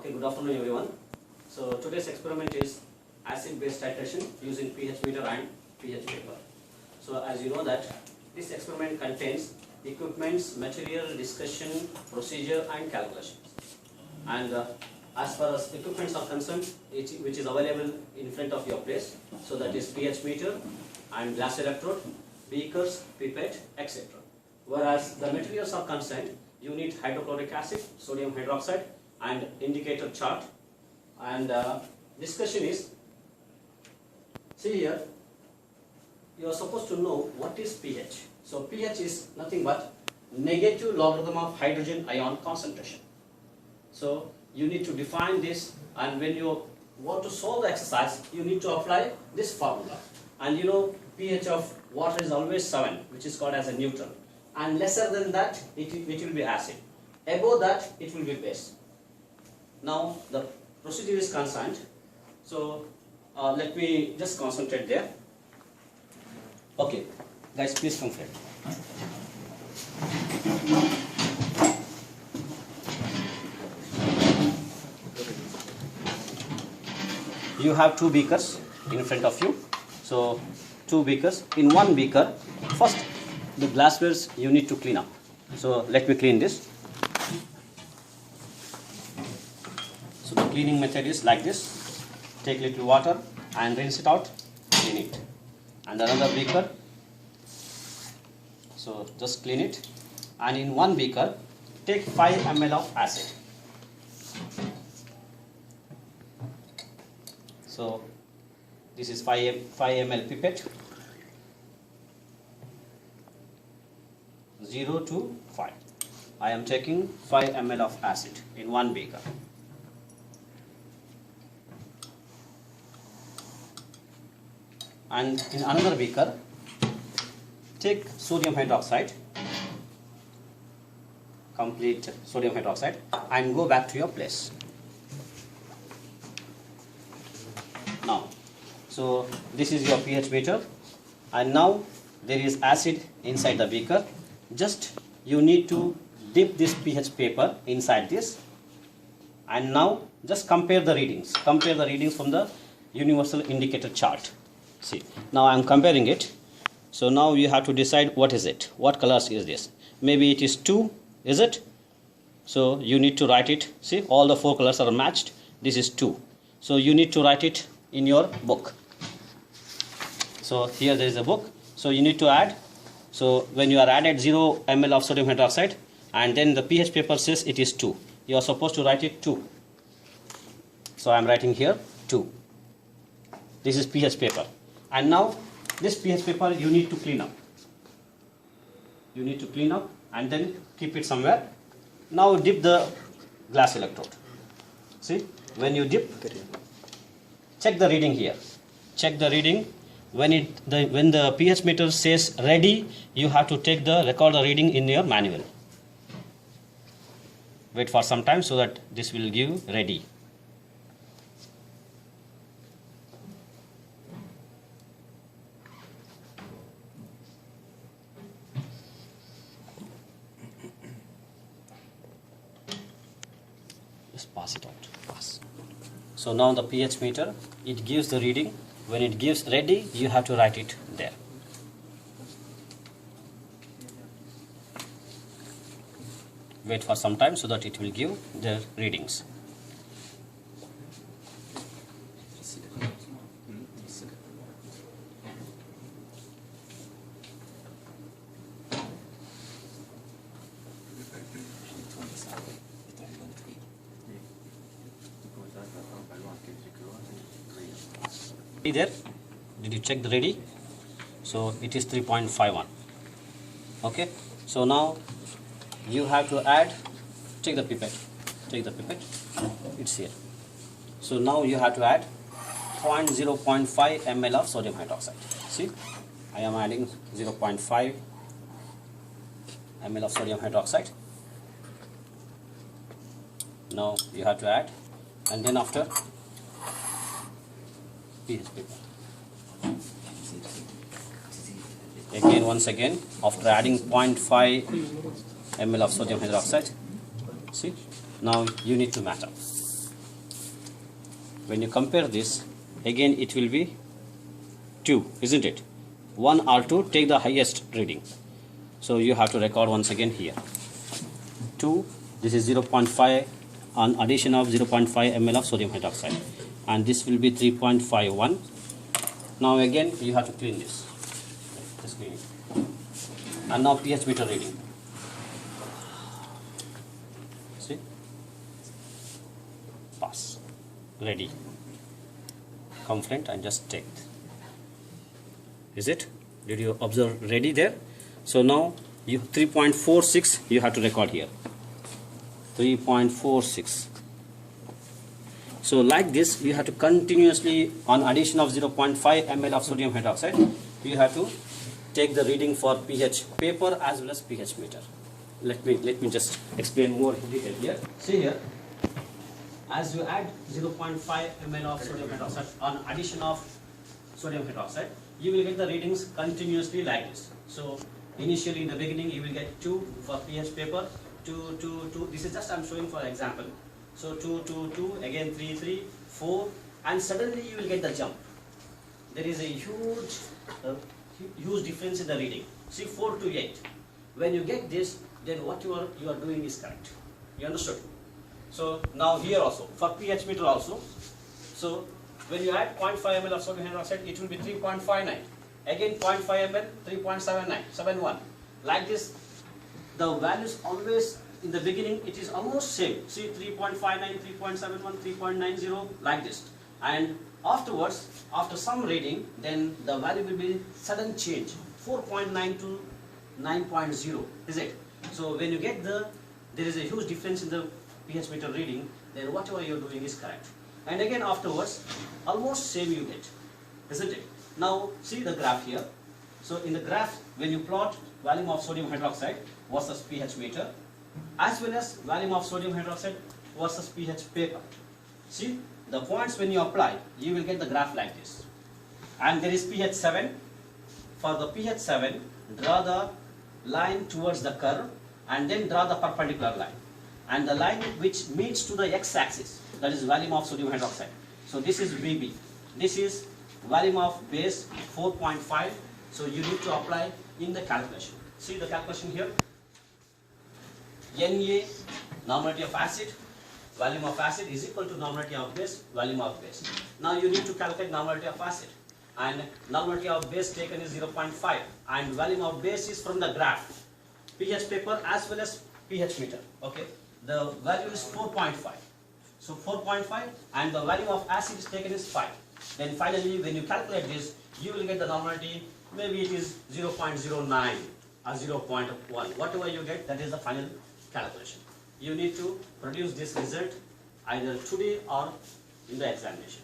Okay, good afternoon everyone. So today's experiment is acid-base titration using pH meter and pH paper. So as you know that this experiment contains equipments, material, discussion, procedure and calculations. And as far as equipments are concerned, which is available in front of your place, so that is pH meter and glass electrode, beakers, pipette, etc. Whereas the materials are concerned, you need hydrochloric acid, sodium hydroxide and indicator chart. And discussion is, see here, you are supposed to know what is pH. So pH is nothing but negative logarithm of hydrogen ion concentration. So you need to define this, and when you want to solve the exercise, you need to apply this formula. And you know pH of water is always 7, which is called as a neutral. And lesser than that, it will be acid. Above that, it will be base. Now the procedure is concerned. So let me just concentrate there. Okay, guys, please come forward. You have two beakers in front of you. So two beakers. In one beaker, first the glasswares you need to clean up. So let me clean this. So the cleaning method is like this. Take little water and rinse it out, clean it. And another beaker. So just clean it. And in one beaker, take 5 ml of acid. So this is 5 ml pipette, 0 to 5. I am taking 5 ml of acid in one beaker. And in another beaker, take sodium hydroxide, complete sodium hydroxide, and go back to your place. Now, so this is your pH meter, and now there is acid inside the beaker. Just you need to dip this pH paper inside this, and now just compare the readings. Compare the readings from the universal indicator chart. See, now I am comparing it. So now you have to decide what is it. What colors is this? Maybe it is 2, is it? So you need to write it. See, all the 4 colors are matched. This is 2. So you need to write it in your book. So here there is a book. So you need to add. So when you are added 0 ml of sodium hydroxide, and then the pH paper says it is 2. You are supposed to write it 2. So I am writing here 2. This is pH paper. And now this pH paper you need to clean up. You need to clean up and then keep it somewhere. Now dip the glass electrode. See, when you dip, check the reading here. Check the reading. When the pH meter says ready, you have to record the reading in your manual. Wait for some time so that this will give ready. Just pass it out. Pass. So now the pH meter, it gives the reading. When it gives ready, you have to write it there. Wait for some time so that it will give the readings. There, did you check the ready? So it is 3.51. Okay, so now you have to add, take the pipette, it's here. So now you have to add 0.5 ml of sodium hydroxide. See, I am adding 0.5 ml of sodium hydroxide. Now you have to add, and then after pH paper. Again, once again, after adding 0.5 ml of sodium hydroxide, see, now you need to match up. when you compare this, again it will be 2, isn't it? 1 or 2, take the highest reading. So you have to record once again here. 2, this is 0.5 on addition of 0.5 ml of sodium hydroxide, and this will be 3.51. Now again you have to clean this. Just clean it. And now pH meter reading. See? Pass. Ready. Come front and just take. Is it? Did you observe ready there? So now you 3.46 you have to record here. 3.46. So like this you have to continuously, on addition of 0.5 ml of sodium hydroxide, you have to take the reading for pH paper as well as pH meter. Let me just explain more in detail here. See here, as you add 0.5 ml of sodium hydroxide on addition of sodium hydroxide, you will get the readings continuously like this. So initially in the beginning you will get 2 for pH paper, 2, 2, 2. This is just I am showing for example. So 2, 2, 2, again 3, 3, 4, and suddenly you will get the jump. There is a huge difference in the reading. See, 4 to 8. When you get this, then what you are doing is correct. You understood? So now here also for pH meter also. So when you add 0.5 ml of sodium hydroxide, it will be 3.59. Again 0.5 ml, 3.79, 71. Like this, the values always in the beginning it is almost same. See, 3.59, 3.71, 3.90, like this. And afterwards, after some reading, then the value will be sudden change, 4.9 to 9.0, is it? So when you get there is a huge difference in the pH meter reading, then whatever you are doing is correct. And again afterwards, almost same you get, isn't it? Now see the graph here. So in the graph, when you plot volume of sodium hydroxide versus pH meter, as well as volume of sodium hydroxide versus pH paper, see the points when you apply, you will get the graph like this. And there is pH 7. For the pH 7, draw the line towards the curve and then draw the perpendicular line. And the line which meets to the x-axis, that is volume of sodium hydroxide. So this is VB. This is volume of base 4.5. So you need to apply in the calculation. See the calculation here. Na, normality of acid, volume of acid is equal to normality of base, volume of base. Now you need to calculate normality of acid, and normality of base taken is 0.5, and volume of base is from the graph, pH paper as well as pH meter. Okay, the value is 4.5. So 4.5, and the value of acid is taken is 5. Then finally, when you calculate this, you will get the normality. Maybe it is 0.09 or 0.1. Whatever you get, that is the final calculation. You need to produce this result either today or in the examination.